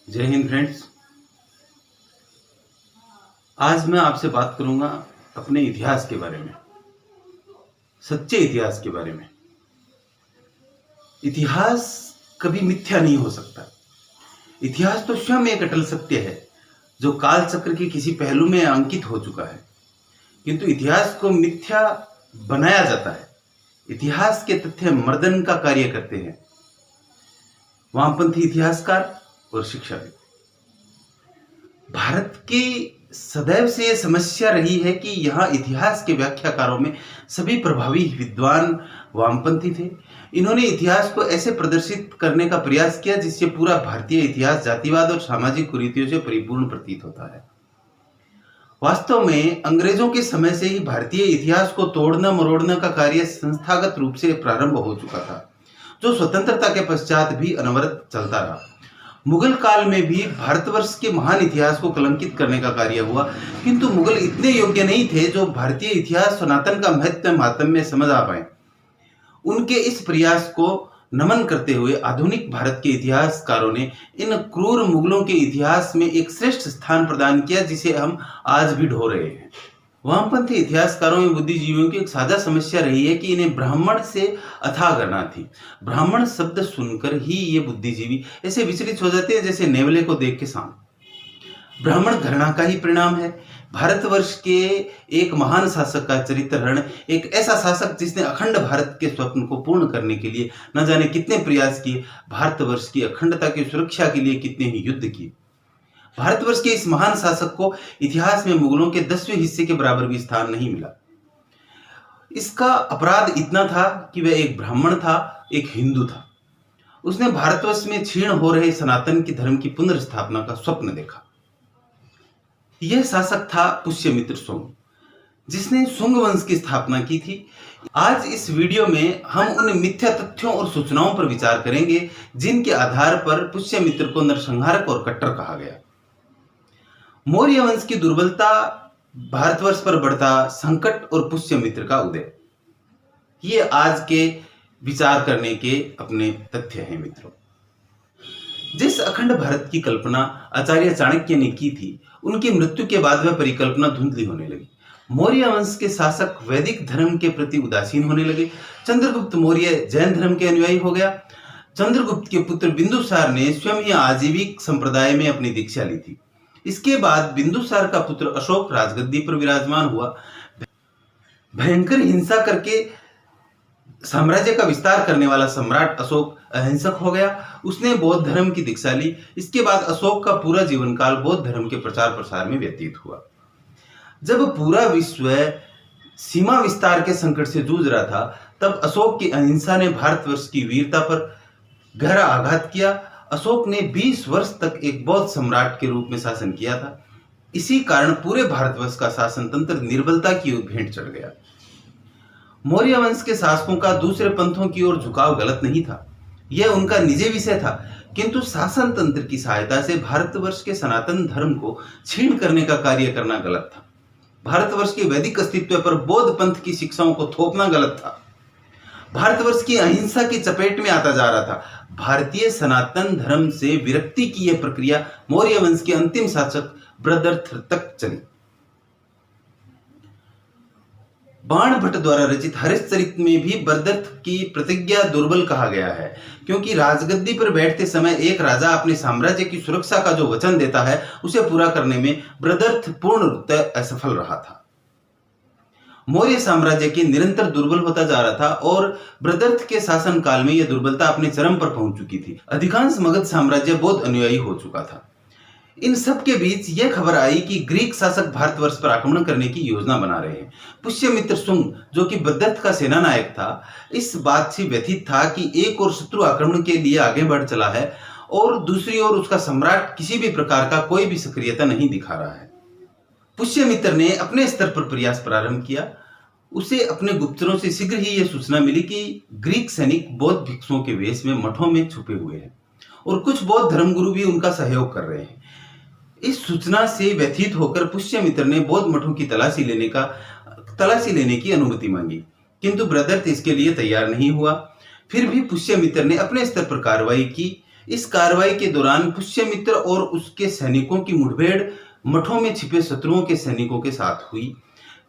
जय हिंद फ्रेंड्स। आज मैं आपसे बात करूंगा अपने इतिहास के बारे में, सच्चे इतिहास के बारे में। इतिहास कभी मिथ्या नहीं हो सकता। इतिहास तो स्वयं एक अटल सत्य है जो काल चक्र के किसी पहलू में अंकित हो चुका है, किंतु इतिहास को मिथ्या बनाया जाता है। इतिहास के तथ्य मर्दन का कार्य करते हैं वामपंथी इतिहासकार और शिक्षाविद। भारत की सदैव से यह समस्या रही है कि यहाँ इतिहास के व्याख्याकारों में सभी प्रभावी विद्वान वामपंथी थे। इन्होंने इतिहास को ऐसे प्रदर्शित करने का प्रयास किया जिससे पूरा भारतीय इतिहास जातिवाद और सामाजिक कुरीतियों से परिपूर्ण प्रतीत होता है। वास्तव में अंग्रेजों के समय से ही भारतीय इतिहास को तोड़ना मरोड़ना का कार्य संस्थागत रूप से प्रारंभ हो चुका था, जो स्वतंत्रता के पश्चात भी अनवरत चलता रहा। मुगल काल में भी भारतवर्ष के महान इतिहास को कलंकित करने का कार्य हुआ, किंतु मुगल इतने योग्य नहीं थे जो भारतीय इतिहास सनातन का महत्व मातम्य समझ आ पाए। उनके इस प्रयास को नमन करते हुए आधुनिक भारत के इतिहासकारों ने इन क्रूर मुगलों के इतिहास में एक श्रेष्ठ स्थान प्रदान किया जिसे हम आज भी ढो रहे हैं। वामपंथी इतिहासकारों एवं बुद्धिजीवियों की एक साझा समस्या रही है कि इन्हें ब्राह्मण से अथाह करना थी। ब्राह्मण शब्द सुनकर ही ये बुद्धिजीवी ऐसे विचलित हो जाते हैं जैसे नेवले को देख के सांप। ब्राह्मण घृणा का ही परिणाम है। भारतवर्ष के एक महान शासक का चरित्रहरण, एक ऐसा शासक जिसने अखंड भारत के स्वप्न को पूर्ण करने के लिए न जाने कितने प्रयास किए, भारतवर्ष की अखंडता की सुरक्षा के लिए कितने ही युद्ध किए। भारतवर्ष के इस महान शासक को इतिहास में मुगलों के 10वें हिस्से के बराबर भी स्थान नहीं मिला। इसका अपराध इतना था कि वह एक ब्राह्मण था, एक हिंदू था। उसने भारतवर्ष में क्षीण हो रहे सनातन की धर्म की पुनर्स्थापना का स्वप्न देखा। यह शासक था पुष्यमित्र शुंग, जिसने शुंग वंश की स्थापना की थी। आज इस वीडियो में हम उन मिथ्या तथ्यों और सूचनाओं पर विचार करेंगे जिनके आधार पर पुष्यमित्र को नरसंहारक और कट्टर कहा गया। मौर्य वंश की दुर्बलता, भारतवर्ष पर बढ़ता संकट और पुष्यमित्र का उदय, ये आज के विचार करने के अपने तथ्य हैं मित्रों। जिस अखंड भारत की कल्पना आचार्य चाणक्य ने की थी, उनकी मृत्यु के बाद वह परिकल्पना धुंधली होने लगी। मौर्य वंश के शासक वैदिक धर्म के प्रति उदासीन होने लगे। चंद्रगुप्त मौर्य जैन धर्म के अनुयायी हो गया। चंद्रगुप्त के पुत्र बिंदुसार ने स्वयं ही आजीविक संप्रदाय में अपनी दीक्षा ली थी। इसके बाद बिंदुसार का पुत्र अशोक राजगद्दी पर विराजमान हुआ। भयंकर हिंसा करके साम्राज्य का विस्तार करने वाला सम्राट अशोक अहिंसक हो गया। उसने बौद्ध धर्म की दीक्षा ली। इसके बाद अशोक का पूरा जीवन काल बौद्ध धर्म के प्रचार प्रसार में व्यतीत हुआ। जब पूरा विश्व सीमा विस्तार के संकट से जूझ रहा था, तब अशोक की अहिंसा ने भारतवर्ष की वीरता पर गहरा आघात किया। अशोक ने 20 वर्ष तक एक बौद्ध सम्राट के रूप में शासन किया था। इसी कारण पूरे भारतवर्ष का शासन तंत्र निर्बलता की ओर भेंट चढ़ गया। मौर्य वंश के शासकों का दूसरे पंथों की ओर झुकाव गलत नहीं था, यह उनका निजी विषय था, किंतु शासन तंत्र की सहायता से भारतवर्ष के सनातन धर्म को छीन करने का कार्य करना गलत था। भारतवर्ष के वैदिक अस्तित्व पर बौद्ध पंथ की शिक्षाओं को थोपना गलत था। भारतवर्ष की अहिंसा की चपेट में आता जा रहा था। भारतीय सनातन धर्म से विरक्ति की यह प्रक्रिया मौर्य वंश के अंतिम शासक बृहदरथ तक चली। बाण भट्ट द्वारा रचित हरिश्चरित में भी बृहदरथ की प्रतिज्ञा दुर्बल कहा गया है, क्योंकि राजगद्दी पर बैठते समय एक राजा अपने साम्राज्य की सुरक्षा का जो वचन देता है, उसे पूरा करने में बृहदरथ पूर्ण रूपतः असफल रहा था। मौर्य साम्राज्य की निरंतर दुर्बल होता जा रहा था और बृहदरथ के शासन काल में यह दुर्बलता अपने चरम पर पहुंच चुकी थी। अधिकांश मगध साम्राज्य बौद्ध अनुयायी हो चुका था। इन सब के बीच यह खबर आई कि ग्रीक शासक भारतवर्ष पर आक्रमण करने की योजना बना रहे हैं। पुष्यमित्र शुंग, जो कि बृहदरथ का सेनानायक था, इस बात से व्यथित था कि एक और शत्रु आक्रमण के लिए आगे बढ़ चला है और दूसरी ओर उसका सम्राट किसी भी प्रकार का कोई भी सक्रियता नहीं दिखा रहा है। पुष्यमित्र ने अपने स्तर पर प्रयास प्रारंभ किया। उसे अपने गुप्तचरों से शीघ्र ही यह सूचना मिली कि ग्रीक सैनिक बौद्ध भिक्षुओं के वेश में मठों में छुपे हुए हैं और कुछ बौद्ध धर्मगुरु भी उनका सहयोग कर रहे हैं। इस सूचना से व्यथित होकर पुष्यमित्र ने बौद्ध मठों की तलाशी लेने की अनुमति मांगी, किंतु बृहदरथ इसके लिए तैयार नहीं हुआ। फिर भी पुष्यमित्र ने अपने स्तर पर कार्रवाई की। इस कार्रवाई के दौरान पुष्यमित्र और उसके सैनिकों की मुठभेड़ मठों में छिपे शत्रुओं के सैनिकों के साथ हुई।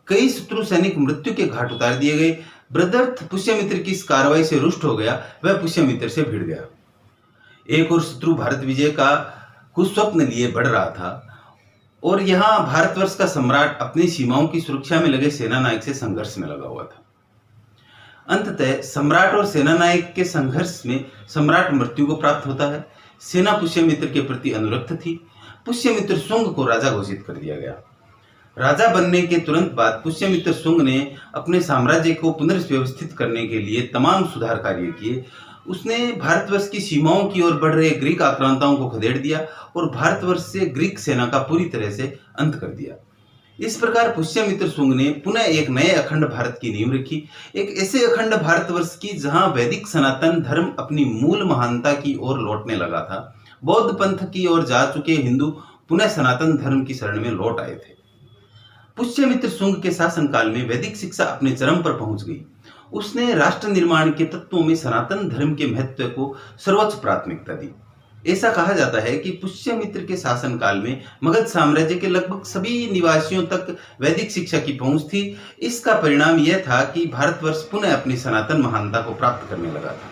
कई शत्रु सैनिक मृत्यु के घाट उतार दिए गए। ब्रदर्थ पुष्यमित्र की इस कार्रवाई से रुष्ट हो गया, वह पुष्यमित्र से भिड़ गया। एक और शत्रु भारत विजय का कुछ स्वप्न लिए बढ़ रहा था और यहाँ भारतवर्ष का सम्राट अपनी सीमाओं की सुरक्षा में लगे सेना नायक से संघर्ष में लगा हुआ था। अंततः सम्राट और सेना नायक के संघर्ष में सम्राट मृत्यु को प्राप्त होता है। सेना पुष्यमित्र के प्रति अनुरक्त थी। पुष्यमित्र शुंग को राजा घोषित कर दिया गया। राजा बनने के तुरंत बाद पुष्यमित्र शुंग ने अपने साम्राज्य को पुनर्व्यवस्थित करने के लिए तमाम सुधार कार्य किए। उसने भारतवर्ष की सीमाओं की ओर बढ़ रहे ग्रीक आक्रांताओं को खदेड़ दिया और भारतवर्ष से ग्रीक सेना का पूरी तरह से अंत कर दिया। इस प्रकार पुष्यमित्र शुंग ने पुनः एक नए अखंड भारत की नींव रखी, एक ऐसे अखंड भारतवर्ष की जहां वैदिक सनातन धर्म अपनी मूल महानता की ओर लौटने लगा था। बौद्ध पंथ की ओर जा चुके हिंदू पुनः सनातन धर्म की शरण में लौट आए थे। पुष्यमित्र शुंग के शासनकाल में वैदिक शिक्षा अपने चरम पर पहुंच गई। उसने राष्ट्र निर्माण के तत्वों में सनातन धर्म के महत्व को सर्वोच्च प्राथमिकता दी। ऐसा कहा जाता है कि पुष्यमित्र के शासनकाल में मगध साम्राज्य के लगभग सभी निवासियों तक वैदिक शिक्षा की पहुंच थी। इसका परिणाम यह था कि भारतवर्ष पुनः अपनी सनातन महानता को प्राप्त करने लगा था।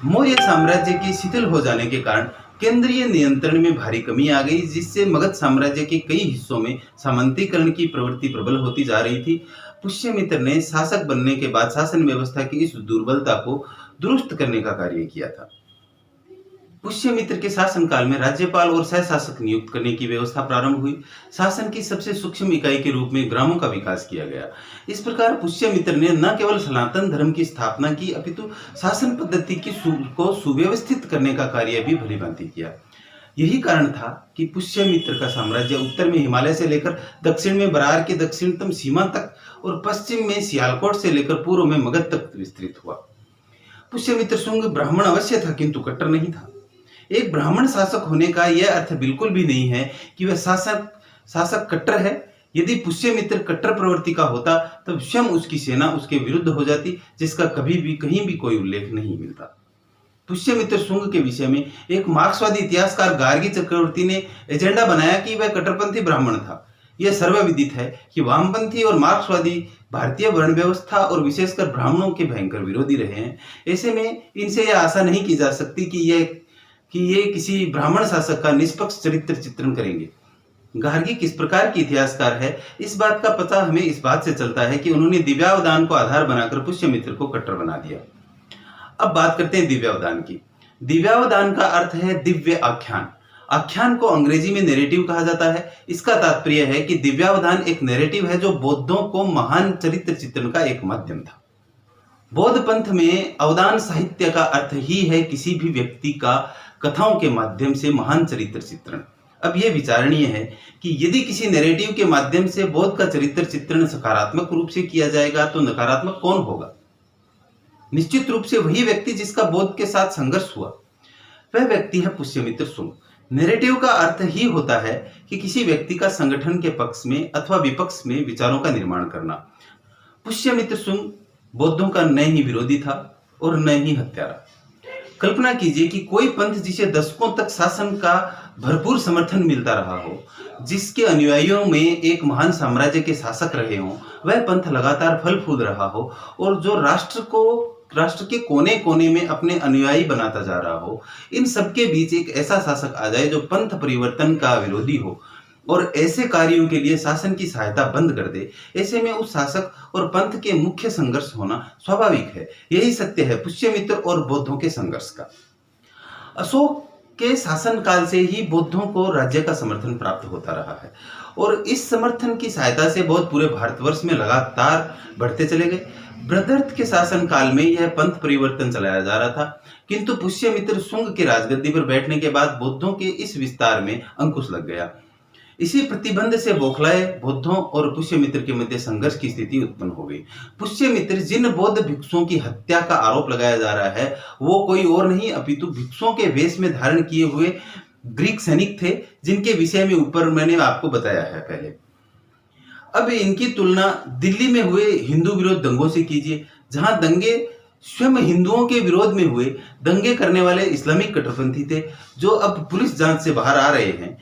मौर्य साम्राज्य के शिथिल हो जाने के कारण केंद्रीय नियंत्रण में भारी कमी आ गई, जिससे मगध साम्राज्य के कई हिस्सों में सामंतीकरण की प्रवृत्ति प्रबल होती जा रही थी। पुष्यमित्र ने शासक बनने के बाद शासन व्यवस्था की इस दुर्बलता को दुरुस्त करने का कार्य किया था। पुष्यमित्र के शासनकाल में राज्यपाल और सह शासक नियुक्त करने की व्यवस्था प्रारंभ हुई। शासन की सबसे सूक्ष्म इकाई के रूप में ग्रामों का विकास किया गया। इस प्रकार पुष्यमित्र ने न केवल सनातन धर्म की स्थापना की, अपितु शासन पद्धति को सुव्यवस्थित करने का कार्य भी भलीभांति किया। यही कारण था कि पुष्यमित्र का साम्राज्य उत्तर में हिमालय से लेकर दक्षिण में बरार की दक्षिणतम सीमा तक और पश्चिम में सियालकोट से लेकर पूर्व में मगध तक विस्तृत हुआ। पुष्यमित्र शुंग ब्राह्मण अवश्य था, किंतु कट्टर नहीं था। एक ब्राह्मण शासक होने का यह अर्थ बिल्कुल भी नहीं है कि वह शासक कट्टर है। यदि पुष्यमित्र कट्टर प्रवृत्ति का होता तब स्वयं उसकी सेना उसके विरुद्ध हो जाती, जिसका कभी भी कहीं भी कोई उल्लेख नहीं मिलता। पुष्यमित्र शुंग के विषय में एक मार्क्सवादी इतिहासकार गार्गी चक्रवर्ती ने एजेंडा बनाया कि वह कट्टरपंथी ब्राह्मण था। यह सर्वविदित है कि वामपंथी और मार्क्सवादी भारतीय वर्ण व्यवस्था और विशेषकर ब्राह्मणों के भयंकर विरोधी रहे हैं। ऐसे में इनसे यह आशा नहीं की जा सकती कि ये किसी ब्राह्मण शासक का निष्पक्ष चरित्र चित्रण करेंगे। गार्गी किस प्रकार की इतिहासकार है, इस बात का पता हमें इस बात से चलता है कि उन्होंने दिव्यावदान को आधार बनाकर पुष्यमित्र को कट्टर बना दिया। अब बात करते हैं दिव्यावदान की। दिव्यावदान का अर्थ है दिव्य आख्यान। आख्यान को अंग्रेजी में नैरेटिव कहा जाता है। इसका तात्पर्य है कि दिव्यावदान एक नैरेटिव है जो बौद्धों को महान चरित्र चित्रण का एक माध्यम था। बौद्ध पंथ में अवदान साहित्य का अर्थ ही है किसी भी व्यक्ति का कथाओं के माध्यम से महान चरित्र चित्रण। अब यह विचारणीय है कि यदि किसी नैरेटिव के माध्यम से बौद्ध का चरित्र चित्रण सकारात्मक रूप से किया जाएगा तो नकारात्मक कौन होगा? निश्चित रूप से वही व्यक्ति जिसका बौद्ध के साथ संघर्ष हुआ। वह व्यक्ति है पुष्यमित्र शुंग। नैरेटिव का अर्थ ही होता है कि किसी व्यक्ति का संगठन के पक्ष में अथवा विपक्ष में विचारों का निर्माण करना। पुष्यमित्र शुंग बौद्धों का न ही विरोधी था और न ही हत्यारा। कल्पना कीजिए कि कोई पंथ जिसे दशकों तक शासन का भरपूर समर्थन मिलता रहा हो, जिसके अनुयायियों में एक महान साम्राज्य के शासक रहे हों, वह पंथ लगातार फल फूल रहा हो और जो राष्ट्र के कोने कोने में अपने अनुयायी बनाता जा रहा हो। इन सबके बीच एक ऐसा शासक आ जाए जो पंथ परिवर्तन का विरोधी हो और ऐसे कार्यों के लिए शासन की सहायता बंद कर दे। ऐसे में उस शासक और पंथ के मुख्य संघर्ष होना स्वाभाविक है। यही सत्य है पुष्यमित्र और बौद्धों के संघर्ष का। अशोक के शासनकाल से ही बौद्धों को राज्य का समर्थन प्राप्त होता रहा है और इस समर्थन की सहायता से बौद्ध पूरे भारतवर्ष में लगातार बढ़ते चले गए। ब्रदर्थ के शासनकाल में यह पंथ परिवर्तन चलाया जा रहा था, किंतु पुष्यमित्र शुंग के राजगद्दी पर बैठने के बाद बौद्धों के इस विस्तार में अंकुश लग गया। इसी प्रतिबंध से बौखलाए बौद्धों और पुष्यमित्र के मध्य संघर्ष की स्थिति उत्पन्न हो गई। पुष्यमित्र जिन बौद्ध भिक्षुओं की हत्या का आरोप लगाया जा रहा है वो कोई और नहीं अपितु भिक्षुओं के वेश में धारण किए हुए ग्रीक सैनिक थे, जिनके विषय में ऊपर मैंने आपको बताया है पहले। अब इनकी तुलना दिल्ली में हुए हिंदू विरोध दंगों से कीजिए, जहां दंगे स्वयं हिंदुओं के विरोध में हुए दंगे करने वाले इस्लामिक कट्टरपंथी थे, जो अब पुलिस जांच से बाहर आ रहे हैं।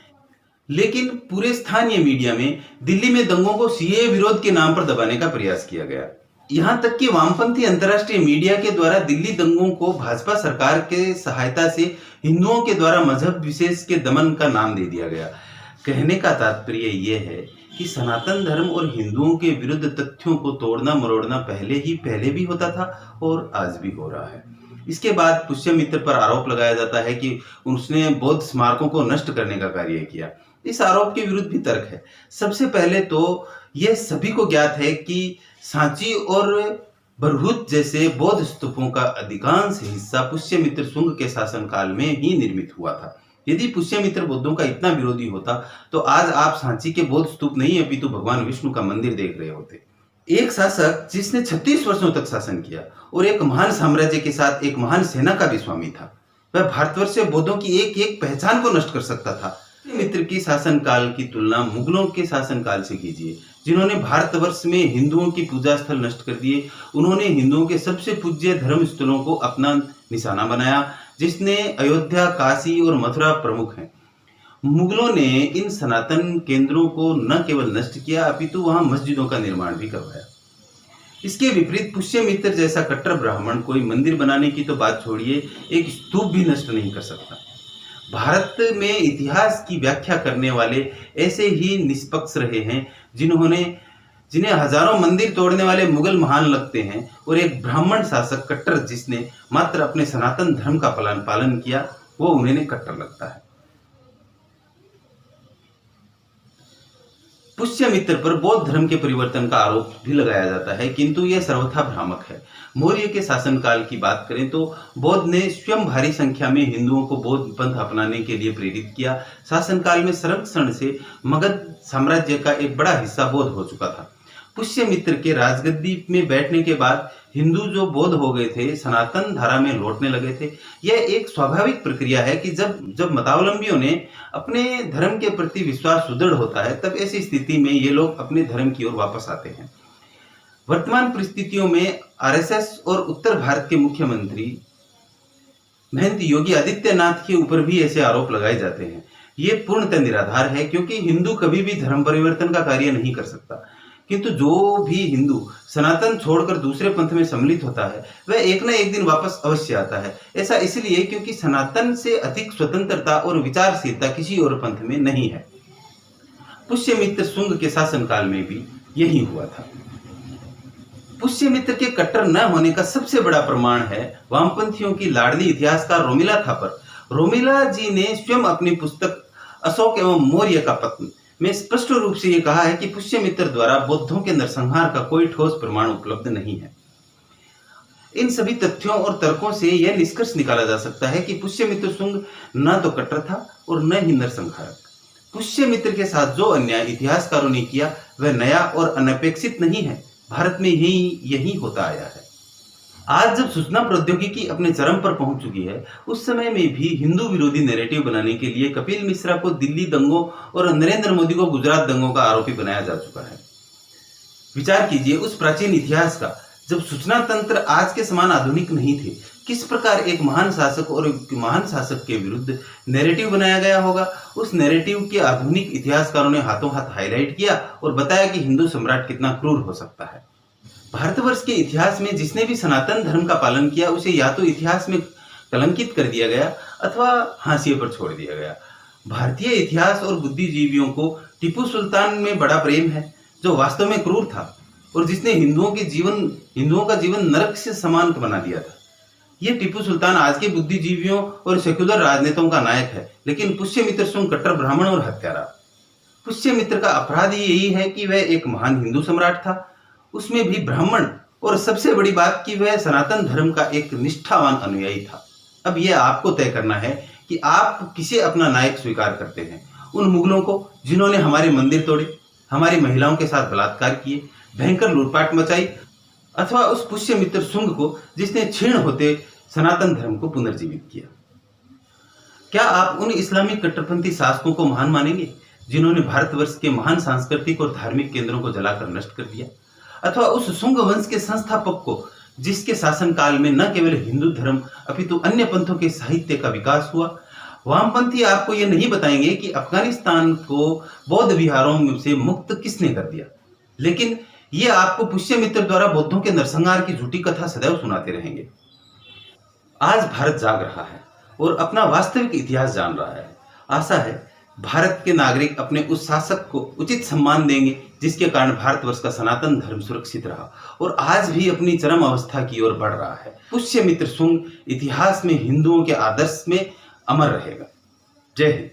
लेकिन पूरे स्थानीय मीडिया में दिल्ली में दंगों को सीएए विरोध के नाम पर दबाने का प्रयास किया गया। यहां तक कि वामपंथी अंतर्राष्ट्रीय मीडिया के द्वारा दिल्ली दंगों को भाजपा सरकार के सहायता से हिंदुओं के द्वारा मजहब विशेष के दमन का नाम दे दिया गया। कहने का तात्पर्य यह है कि सनातन धर्म और हिंदुओं के विरुद्ध तथ्यों को तोड़ना मरोड़ना पहले भी होता था और आज भी हो रहा है। इसके बाद पुष्यमित्र पर आरोप लगाया जाता है कि उसने बौद्ध स्मारकों को नष्ट करने का कार्य किया। इस आरोप के विरुद्ध भी तर्क है। सबसे पहले तो यह सभी को ज्ञात है कि सांची और बरहुत जैसे बौद्ध स्तूपों का अधिकांश हिस्सा पुष्यमित्र शुंग के शासनकाल में ही निर्मित हुआ था। यदि पुष्यमित्र बौद्धों का इतना विरोधी होता तो आज आप सांची के बौद्ध स्तूप नहीं अपितु भगवान विष्णु का मंदिर देख रहे होते। एक शासक जिसने 36 वर्षों तक शासन किया और एक महान साम्राज्य के साथ एक महान सेना का भी स्वामी था, वह भारतवर्ष से बौद्धों की एक एक पहचान को नष्ट कर सकता था। मित्र की शासनकाल की तुलना मुगलों के शासनकाल से कीजिए, जिन्होंने भारतवर्ष में हिंदुओं की पूजा स्थल नष्ट कर दिए। उन्होंने हिंदुओं के सबसे पूज्य धर्म स्थलों को अपना निशाना बनाया, जिसने अयोध्या, काशी और मथुरा प्रमुख हैं। मुगलों ने इन सनातन केंद्रों को न केवल नष्ट किया अपितु वहां मस्जिदों का निर्माण भी करवाया। इसके विपरीत पुष्यमित्र जैसा कट्टर ब्राह्मण कोई मंदिर बनाने की तो बात छोड़िए, एक स्तूप भी नष्ट नहीं कर सकता। भारत में इतिहास की व्याख्या करने वाले ऐसे ही निष्पक्ष रहे हैं जिन्हें हजारों मंदिर तोड़ने वाले मुगल महान लगते हैं, और एक ब्राह्मण शासक कट्टर जिसने मात्र अपने सनातन धर्म का पालन किया, वो उन्हें कट्टर लगता है। पुष्यमित्र पर बौद्ध धर्म के परिवर्तन का आरोप भी लगाया जाता है, किंतु यह सर्वथा भ्रामक है। मौर्य के शासनकाल की बात करें तो बौद्ध ने स्वयं भारी संख्या में हिंदुओं को बौद्ध पंथ अपनाने के लिए प्रेरित किया। शासनकाल में संरक्षण से मगध साम्राज्य का एक बड़ा हिस्सा बौद्ध हो चुका था। पुष्यमित्र के राजगद्दी में बैठने के बाद हिंदू जो बौद्ध हो गए थे, सनातन धारा में लौटने लगे थे। यह एक स्वाभाविक प्रक्रिया है कि जब मतावलंबियों ने अपने धर्म के प्रति विश्वास सुदृढ़ होता है, तब ऐसी स्थिति में ये लोग अपने धर्म की ओर वापस आते हैं। वर्तमान परिस्थितियों में आरएसएस और उत्तर भारत के मुख्यमंत्री महंत योगी आदित्यनाथ के ऊपर भी ऐसे आरोप लगाए जाते हैं। ये पूर्णतः निराधार है, क्योंकि हिंदू कभी भी धर्म परिवर्तन का कार्य नहीं कर सकता। किंतु जो भी हिंदू सनातन छोड़कर दूसरे पंथ में सम्मिलित होता है, वह एक न एक दिन वापस अवश्य आता है। ऐसा इसलिए क्योंकि सनातन से अधिक स्वतंत्रता और विचारशीलता किसी और पंथ में नहीं है। पुष्यमित्र शुंग के शासनकाल में भी यही हुआ था। पुष्यमित्र के कट्टर न होने का सबसे बड़ा प्रमाण है वामपंथियों की लाडली इतिहासकार रोमिला थापर। रोमिला जी ने स्वयं अपनी पुस्तक अशोक एवं मौर्य का पतन में स्पष्ट रूप से ये कहा है कि पुष्यमित्र द्वारा बौद्धों के नरसंहार का कोई ठोस प्रमाण उपलब्ध नहीं है। इन सभी तथ्यों और तर्कों से यह निष्कर्ष निकाला जा सकता है कि पुष्यमित्र शुंग न तो कट्टर था और न ही नरसंहारक। पुष्यमित्र के साथ जो अन्याय इतिहासकारों ने किया वह नया और अनपेक्षित नहीं है, भारत में यही होता आया है। आज जब सूचना प्रौद्योगिकी अपने चरम पर पहुंच चुकी है, उस समय में भी हिंदू विरोधी नैरेटिव बनाने के लिए कपिल मिश्रा को दिल्ली दंगों और नरेंद्र मोदी को गुजरात दंगों का आरोपी बनाया जा चुका है। विचार कीजिए उस प्राचीन इतिहास का, जब सूचना तंत्र आज के समान आधुनिक नहीं थे, किस प्रकार एक महान शासक और एक महान शासक के विरुद्ध नैरेटिव बनाया गया होगा। उस नैरेटिव के आधुनिक इतिहासकारों ने हाथों हाथ हाईलाइट किया और बताया कि हिंदू सम्राट कितना क्रूर हो सकता है। भारतवर्ष के इतिहास में जिसने भी सनातन धर्म का पालन किया, उसे या तो इतिहास में कलंकित कर दिया गया अथवा हाशिए पर छोड़ दिया गया। भारतीय इतिहास और बुद्धिजीवियों को टीपू सुल्तान में बड़ा प्रेम है, जो वास्तव में क्रूर था और जिसने हिंदुओं का जीवन नरक से समान बना दिया था। यह टीपू सुल्तान आज के बुद्धिजीवियों और सेक्युलर राजनेताओं का नायक है, लेकिन पुष्यमित्र शुंग कट्टर ब्राह्मण और हत्यारा। पुष्यमित्र का अपराध यही है कि वह एक महान हिंदू सम्राट था, उसमें भी ब्राह्मण, और सबसे बड़ी बात कि वह सनातन धर्म का एक निष्ठावान अनुयायी था। अब यह आपको तय करना है कि आप किसे अपना नायक स्वीकार करते हैं। उन मुगलों को जिन्होंने हमारे मंदिर तोड़े, हमारी महिलाओं के साथ बलात्कार किए, भयंकर लूटपाट मचाई, अथवा उस पुष्यमित्र शुंग को जिसने क्षीण होते सनातन धर्म को पुनर्जीवित किया। क्या आप उन इस्लामिक कट्टरपंथी शासकों को महान मानेंगे जिन्होंने भारतवर्ष के महान सांस्कृतिक और धार्मिक केंद्रों को जलाकर नष्ट कर दिया, अथवा उस शुंग वंश के संस्थापक को जिसके शासनकाल में न केवल हिंदू धर्म अपितु अन्य पंथों के साहित्य का विकास हुआ। वामपंथी आपको ये नहीं बताएंगे कि अफगानिस्तान को बौद्ध विहारों से मुक्त किसने कर दिया, लेकिन ये आपको पुष्यमित्र द्वारा बौद्धों के नरसंहार की झूठी कथा सदैव सुनाते रहेंगे। आज भारत जाग रहा है और अपना वास्तविक इतिहास जान रहा है। आशा है भारत के नागरिक अपने उस शासक को उचित सम्मान देंगे जिसके कारण भारतवर्ष का सनातन धर्म सुरक्षित रहा और आज भी अपनी चरम अवस्था की ओर बढ़ रहा है। पुष्यमित्र शुंग इतिहास में हिंदुओं के आदर्श में अमर रहेगा। जय हिंद।